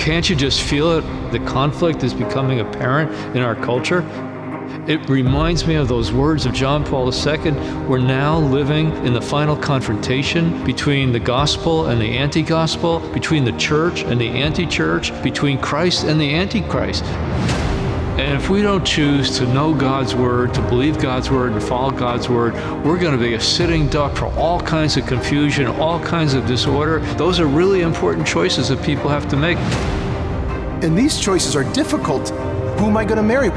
Can't you just feel it? The conflict is becoming apparent in our culture. It reminds me of those words of John Paul II. We're now living in the final confrontation between the gospel and the anti-gospel, between the church and the anti-church, between Christ and the antichrist. And if we don't choose to know God's word, to believe God's word, and follow God's word, we're going to be a sitting duck for all kinds of confusion, all kinds of disorder. Those are really important choices that people have to make. And these choices are difficult. Who am I going to marry?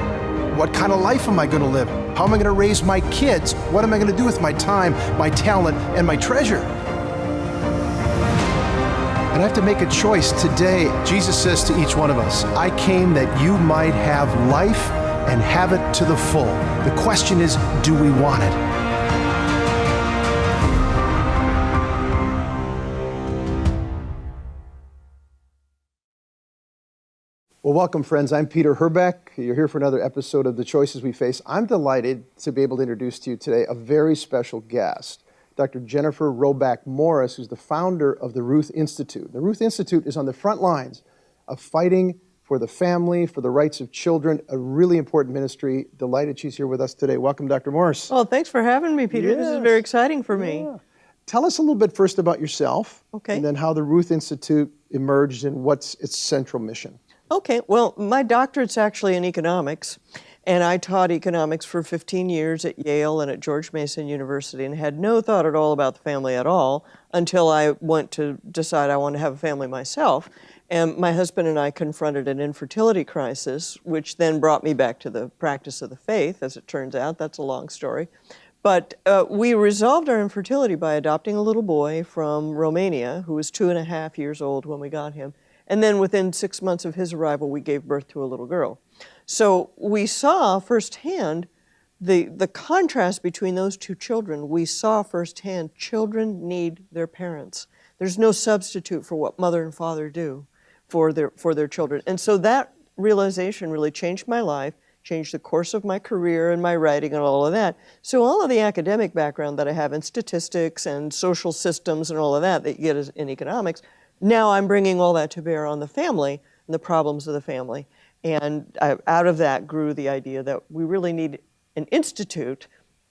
What kind of life am I going to live? How am I going to raise my kids? What am I going to do with my time, my talent, and my treasure? And I have to make a choice today. Jesus says to each one of us, I came that you might have life and have it to the full. The question is, do we want it? Well, welcome, friends. I'm Peter Herbeck. You're here for another episode of The Choices We Face. I'm delighted to be able to introduce to you today a very special guest, Dr. Jennifer Roback Morris, who's the founder of the Ruth Institute. The Ruth Institute is on the front lines of fighting for the family, for the rights of children, a really important ministry. Delighted she's here with us today. Welcome, Dr. Morris. Oh, thanks for having me, Peter. Yes. This is very exciting for me. Yeah. Tell us a little bit first about yourself, and then how the Ruth Institute emerged and what's its central mission. Okay, well, my doctorate's actually in economics, and I taught economics for 15 years at Yale and at George Mason University and had no thought at all about the family at all until I went to decide I want to have a family myself. And my husband and I confronted an infertility crisis, which then brought me back to the practice of the faith, as it turns out. That's a long story. But we resolved our infertility by adopting a little boy from Romania who was 2.5 years old when we got him. And then within 6 months of his arrival, we gave birth to a little girl. So we saw firsthand the contrast between those two children. We saw firsthand children need their parents. There's no substitute for what mother and father do for their children. And so that realization really changed my life, changed the course of my career and my writing and all of that. So all of the academic background that I have in statistics and social systems and all of that you get in economics, now I'm bringing all that to bear on the family and the problems of the family. And out of that grew the idea that we really need an institute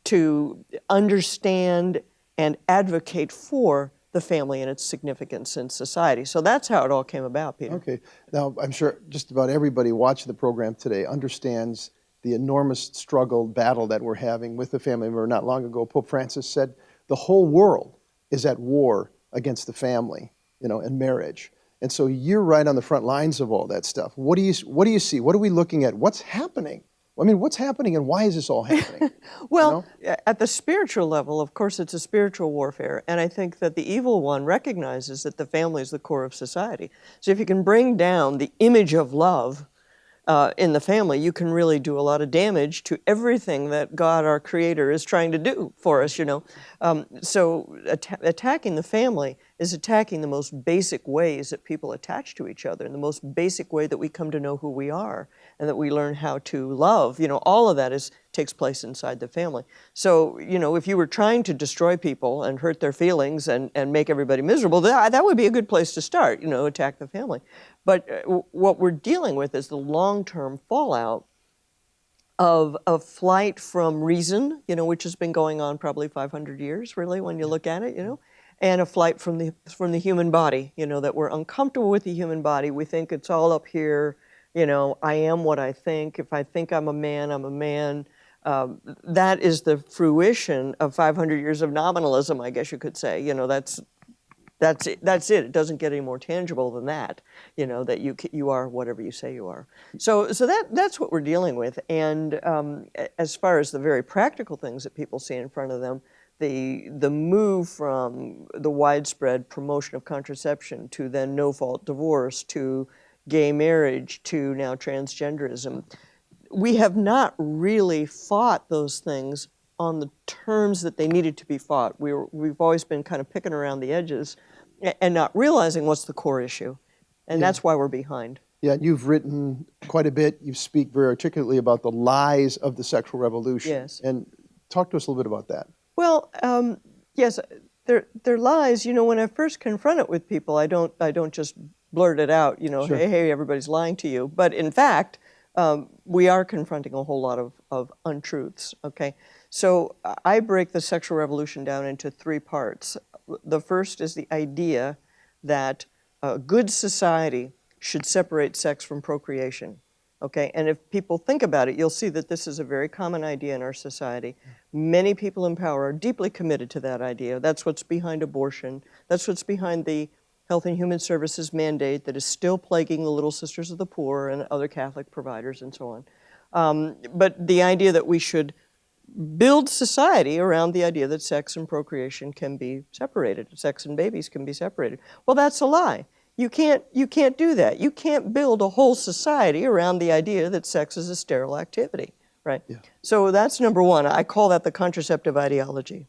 to understand and advocate for the family and its significance in society. So that's how it all came about, Peter. Okay. Now, I'm sure just about everybody watching the program today understands the enormous struggle, battle that we're having with the family. Remember, not long ago, Pope Francis said the whole world is at war against the family, and marriage. And so you're right on the front lines of all that stuff. What do you see? What are we looking at? What's happening? I mean, what's happening and why is this all happening? Well, at the spiritual level, of course, it's a spiritual warfare. And I think that the evil one recognizes that the family is the core of society. So if you can bring down the image of love in the family, you can really do a lot of damage to everything that God, our Creator, is trying to do for us, So attacking the family is attacking the most basic ways that people attach to each other and the most basic way that we come to know who we are and that we learn how to love. All of that takes place inside the family. So, if you were trying to destroy people and hurt their feelings and make everybody miserable, that would be a good place to start, attack the family. But what we're dealing with is the long-term fallout of flight from reason, which has been going on probably 500 years, really, when you look at it, and a flight from the human body, that we're uncomfortable with the human body. We think it's all up here, I am what I think. If I think I'm a man, I'm a man. That is the fruition of 500 years of nominalism, I guess you could say. That's it. It doesn't get any more tangible than that. That you are whatever you say you are. So that's what we're dealing with. And as far as the very practical things that people see in front of them, the move from the widespread promotion of contraception to then no-fault divorce to gay marriage to now transgenderism, we have not really fought those things on the terms that they needed to be fought. We've always been kind of picking around the edges and not realizing what's the core issue. And that's why we're behind. Yeah, you've written quite a bit. You speak very articulately about the lies of the sexual revolution. Yes. And talk to us a little bit about that. Well, yes, they're lies. When I first confront it with people, I don't just blurt it out, Sure. hey, everybody's lying to you. But in fact, we are confronting a whole lot of untruths, okay? So I break the sexual revolution down into three parts. The first is the idea that a good society should separate sex from procreation, okay? And if people think about it, you'll see that this is a very common idea in our society. Many people in power are deeply committed to that idea. That's what's behind abortion. That's what's behind the Health and Human Services mandate that is still plaguing the Little Sisters of the Poor and other Catholic providers and so on. But the idea that we should build society around the idea that sex and procreation can be separated, sex and babies can be separated. Well, that's a lie. You can't do that. You can't build a whole society around the idea that sex is a sterile activity, right? Yeah. So that's number one. I call that the contraceptive ideology.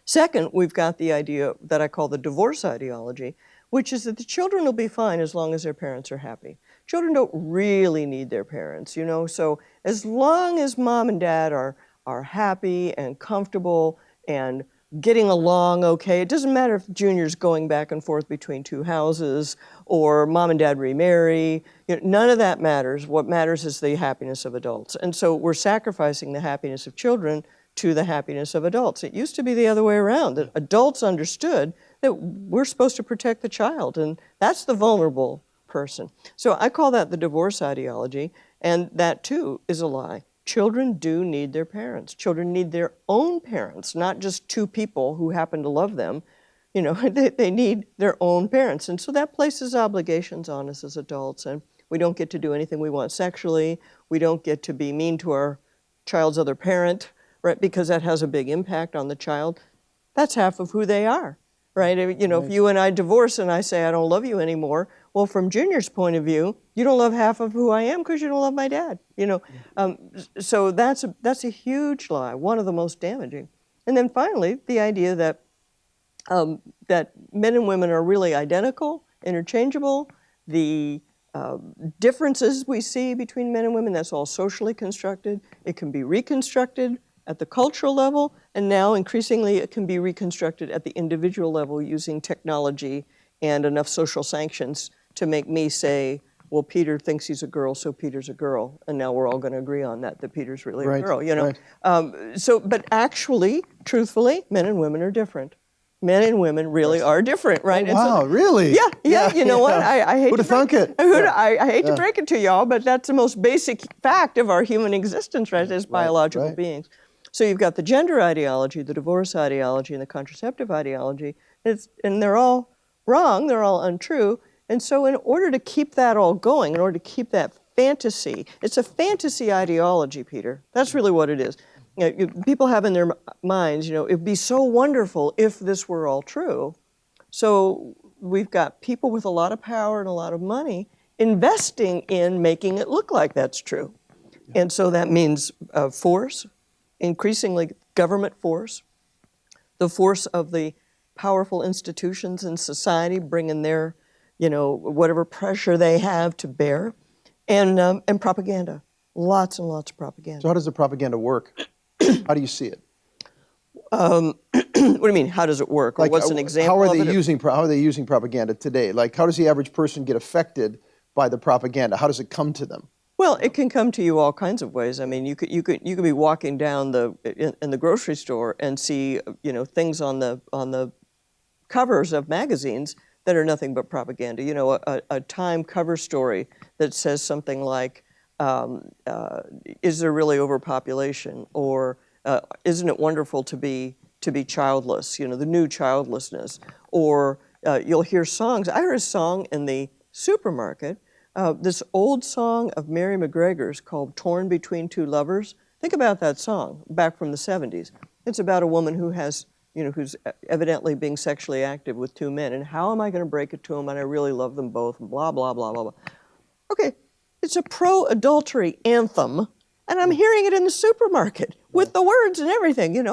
Second, we've got the idea that I call the divorce ideology, which is that the children will be fine as long as their parents are happy. Children don't really need their parents, so as long as mom and dad are happy and comfortable and getting along okay, it doesn't matter if Junior's going back and forth between two houses or mom and dad remarry, none of that matters. What matters is the happiness of adults. And so we're sacrificing the happiness of children to the happiness of adults. It used to be the other way around, that adults understood that we're supposed to protect the child, and that's the vulnerable person. So I call that the divorce ideology, and that too is a lie. Children do need their parents. Children need their own parents, not just two people who happen to love them. They need their own parents. And so that places obligations on us as adults, and we don't get to do anything we want sexually. We don't get to be mean to our child's other parent, right? Because that has a big impact on the child. That's half of who they are, right? If you and I divorce and I say, I don't love you anymore, well, from Junior's point of view, you don't love half of who I am because you don't love my dad, So that's a huge lie, one of the most damaging. And then finally, the idea that that men and women are really identical, interchangeable, the differences we see between men and women, that's all socially constructed. It can be reconstructed at the cultural level, and now increasingly it can be reconstructed at the individual level using technology and enough social sanctions to make me say, well, Peter thinks he's a girl, so Peter's a girl, and now we're all going to agree on that Peter's really a girl, Right. But actually, truthfully, men and women are different. Men and women really are different, right? Oh, wow, really? Yeah. You know what? I hate Who'd have thunk it? I hate to break it to y'all, but that's the most basic fact of our human existence, right? As biological beings. So you've got the gender ideology, the divorce ideology, and the contraceptive ideology, and they're all wrong, they're all untrue. And so in order to keep that all going, in order to keep that fantasy, it's a fantasy ideology, Peter. That's really what it is. People have in their minds, it'd be so wonderful if this were all true. So we've got people with a lot of power and a lot of money investing in making it look like that's true. Yeah. And so that means force, increasingly government force, the force of the powerful institutions in society bringing their, whatever pressure they have to bear, and propaganda, lots and lots of propaganda. So how does the propaganda work? How do you see it? What do you mean? How does it work? Or what's an example? How are they using propaganda today? Like, how does the average person get affected by the propaganda? How does it come to them? Well, it can come to you all kinds of ways. I mean, you could be walking down in the grocery store and see things on the covers of magazines that are nothing but propaganda. A Time cover story that says something like, "Is there really overpopulation?" or "Isn't it wonderful to be childless?" The new childlessness. Or you'll hear songs. I heard a song in the supermarket. This old song of Mary McGregor's called "Torn Between Two Lovers." Think about that song back from the 70s. It's about a woman who has, who's evidently being sexually active with two men, and how am I going to break it to them? And I really love them both. And blah blah blah blah blah. Okay, it's a pro-adultery anthem, and I'm hearing it in the supermarket with the words and everything.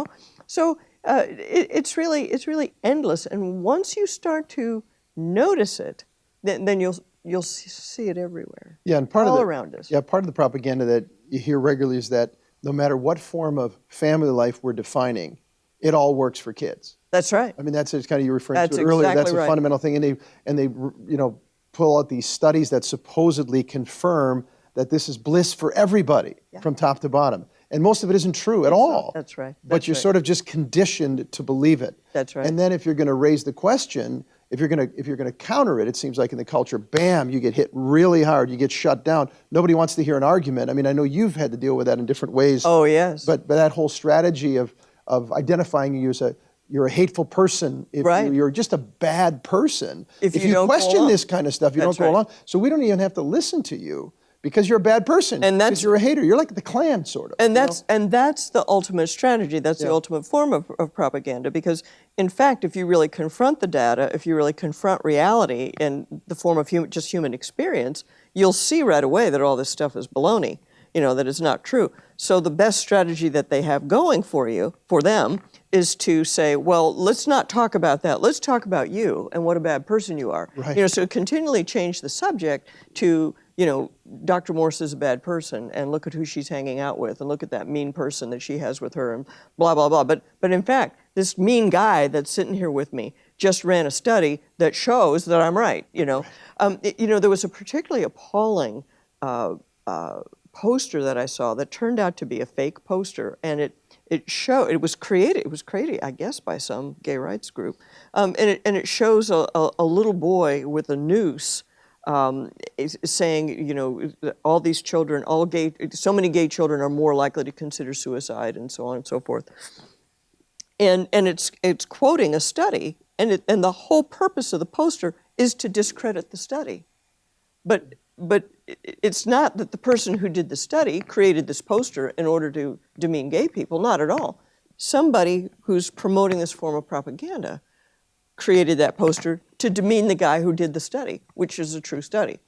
So it's really endless. And once you start to notice it, then you'll see it everywhere. Yeah, and part all of the, around us. Yeah, part of the propaganda that you hear regularly is that no matter what form of family life we're defining, it all works for kids. That's right. I mean, that's kind of you referring That's to it earlier. Exactly That's a right. fundamental thing, and they pull out these studies that supposedly confirm that this is bliss for everybody from top to bottom. And most of it isn't true at all. That's right. But you're sort of just conditioned to believe it. That's right. And then if you're going to raise the question, if you're going to counter it, it seems like in the culture, bam, you get hit really hard, you get shut down. Nobody wants to hear an argument. I mean, I know you've had to deal with that in different ways. Oh, yes. But that whole strategy of identifying you as you're a hateful person, if you're just a bad person. If you don't question this kind of stuff, you don't go right. along. So we don't even have to listen to you because you're a bad person, because you're a hater. You're like the Klan, sort of. And that's the ultimate strategy. That's the ultimate form of propaganda. Because, in fact, if you really confront the data, if you really confront reality in the form of just human experience, you'll see right away that all this stuff is baloney, that it's not true. So the best strategy that they have going for them, is to say, well, let's not talk about that. Let's talk about you and what a bad person you are. Right. So continually change the subject to, Dr. Morse is a bad person, and look at who she's hanging out with, and look at that mean person that she has with her, and blah, blah, blah. But in fact, this mean guy that's sitting here with me just ran a study that shows that I'm right, there was a particularly appalling poster that I saw that turned out to be a fake poster, and it was created, I guess, by some gay rights group, and it shows a little boy with a noose, saying, all these children, so many gay children are more likely to consider suicide, and so on and so forth. And it's quoting a study, and the whole purpose of the poster is to discredit the study, but it's not that the person who did the study created this poster in order to demean gay people, not at all. Somebody who's promoting this form of propaganda created that poster to demean the guy who did the study, which is a true study.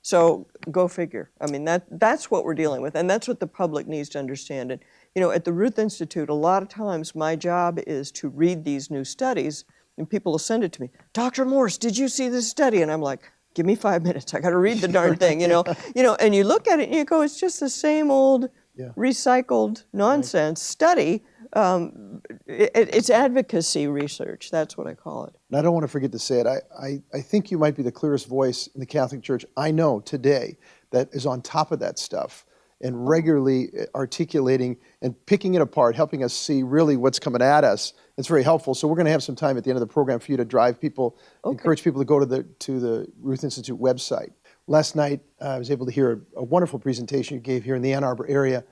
So go figure. I mean, that's what we're dealing with, and that's what the public needs to understand. And at the Ruth Institute, a lot of times my job is to read these new studies, and people will send it to me. Dr. Morse, did you see this study? And I'm like, give me 5 minutes. I got to read the darn thing, And you look at it and you go, it's just the same old recycled nonsense study. It's advocacy research. That's what I call it. And I don't want to forget to say it. I think you might be the clearest voice in the Catholic Church I know today that is on top of that stuff and regularly articulating and picking it apart, helping us see really what's coming at us. It's very helpful. So we're going to have some time at the end of the program for you to drive people, encourage people to go to the Ruth Institute website. Last night, I was able to hear a wonderful presentation you gave here in the Ann Arbor area.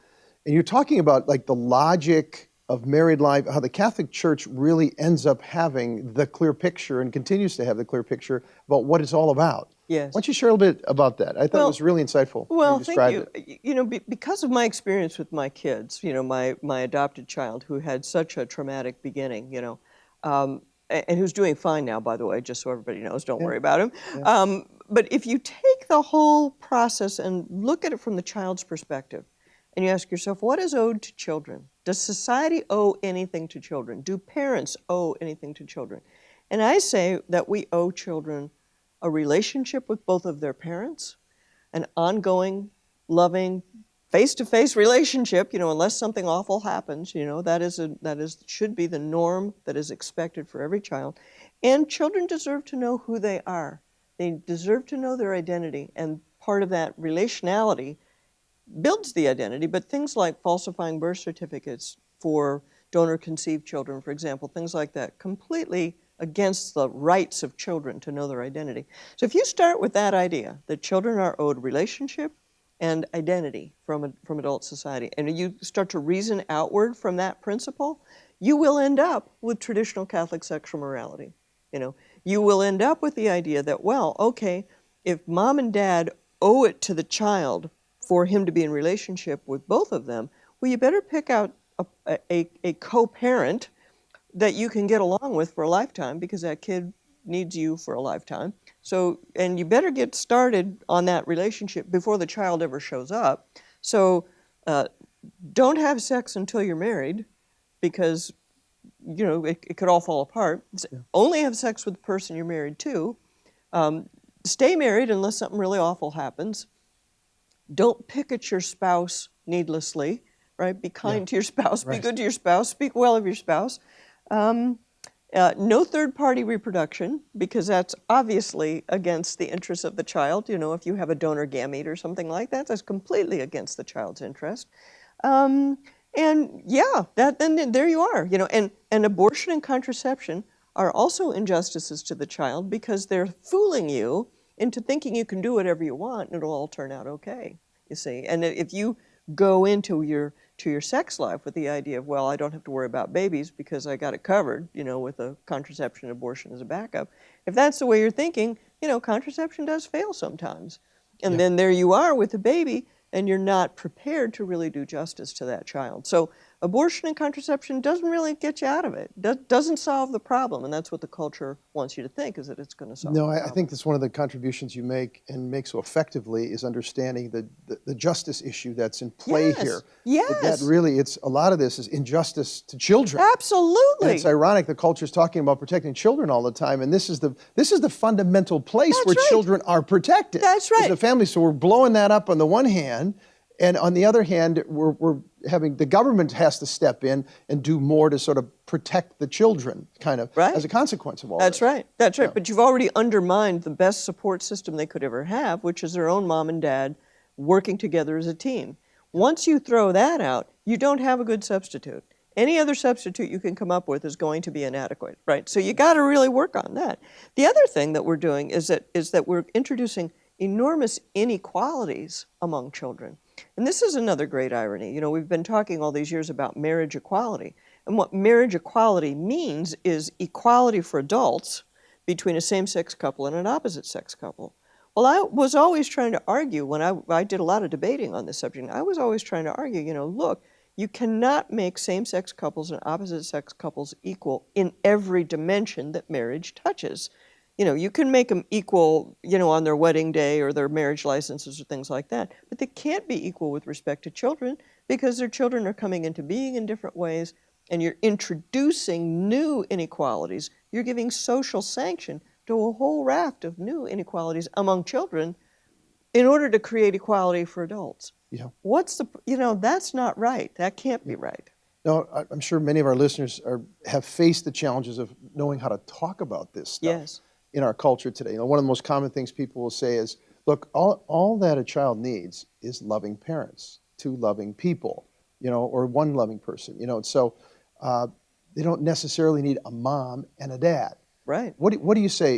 And you're talking about like the logic of married life, how the Catholic Church really ends up having the clear picture and continues to have the clear picture about what it's all about. Yes. Why don't you share a little bit about that? I thought it was really insightful. Well, thank you. Because of my experience with my kids, my adopted child who had such a traumatic beginning, and who's doing fine now, by the way, just so everybody knows, don't worry about him. Yeah. But if you take the whole process and look at it from the child's perspective, and you ask yourself, what is owed to children? Does society owe anything to children? Do parents owe anything to children? And I say that we owe children a relationship with both of their parents, an ongoing, loving, face-to-face relationship, unless something awful happens, that should be the norm that is expected for every child. And children deserve to know who they are. They deserve to know their identity, and part of that relationality builds the identity, but things like falsifying birth certificates for donor-conceived children, for example, things like that, completely against the rights of children to know their identity. So if you start with that idea, that children are owed relationship and identity from adult society, and you start to reason outward from that principle, you will end up with traditional Catholic sexual morality. You will end up with the idea that, well, okay, if mom and dad owe it to the child for him to be in relationship with both of them, well, you better pick out a co-parent that you can get along with for a lifetime, because that kid needs you for a lifetime. So, and you better get started on that relationship before the child ever shows up. So don't have sex until you're married, because it could all fall apart. Only have sex with the person you're married to. Stay married unless something really awful happens. Don't pick at your spouse needlessly, right? Be kind to your spouse, be good to your spouse, speak well of your spouse. No third-party reproduction, because that's obviously against the interests of the child. You know, if you have a donor gamete or something like that, that's completely against the child's interest. And yeah, then there you are. You know, and abortion and contraception are also injustices to the child because they're fooling you into thinking you can do whatever you want and it'll all turn out okay. You see, and if you go into your sex life with the idea of, well, I don't have to worry about babies because I got it covered, you know, with a contraception and abortion as a backup. If that's the way you're thinking, you know, contraception does fail sometimes. And then there you are with a baby, and you're not prepared to really do justice to that child. So abortion and contraception doesn't really get you out of it. Doesn't solve the problem, and that's what the culture wants you to think, is that it's going to solve the problem. I think that's one of the contributions you make and make so effectively is understanding the justice issue that's in play here. Yes. That really, a lot of this is injustice to children. Absolutely. And it's ironic the culture's talking about protecting children all the time, and this is the fundamental place where children are protected. That's right. As a family, so we're blowing that up on the one hand, and on the other hand, we're having the government has to step in and do more to sort of protect the children, kind of, as a consequence of all That's this. right. That's right. But you've already undermined the best support system they could ever have, which is their own mom and dad working together as a team. Once you throw that out, you don't have a good substitute. Any other substitute you can come up with is going to be inadequate, right? So you got to really work on that. The other thing that we're doing is that we're introducing enormous inequalities among children. And this is another great irony. You know, we've been talking all these years about marriage equality. And what marriage equality means is equality for adults between a same-sex couple and an opposite-sex couple. Well, I was always trying to argue, when I did a lot of debating on this subject, I was always trying to argue, you know, look, you cannot make same-sex couples and opposite-sex couples equal in every dimension that marriage touches. You know, you can make them equal, you know, on their wedding day or their marriage licenses or things like that, but they can't be equal with respect to children because their children are coming into being in different ways, and you're introducing new inequalities. You're giving social sanction to a whole raft of new inequalities among children in order to create equality for adults. Yeah. That's not right. That can't be right. No, I'm sure many of our listeners have faced the challenges of knowing how to talk about this stuff in our culture today. You know, one of the most common things people will say is, look, all that a child needs is loving parents, two loving people, you know, or one loving person, you know. So they don't necessarily need a mom and a dad. Right. What do you say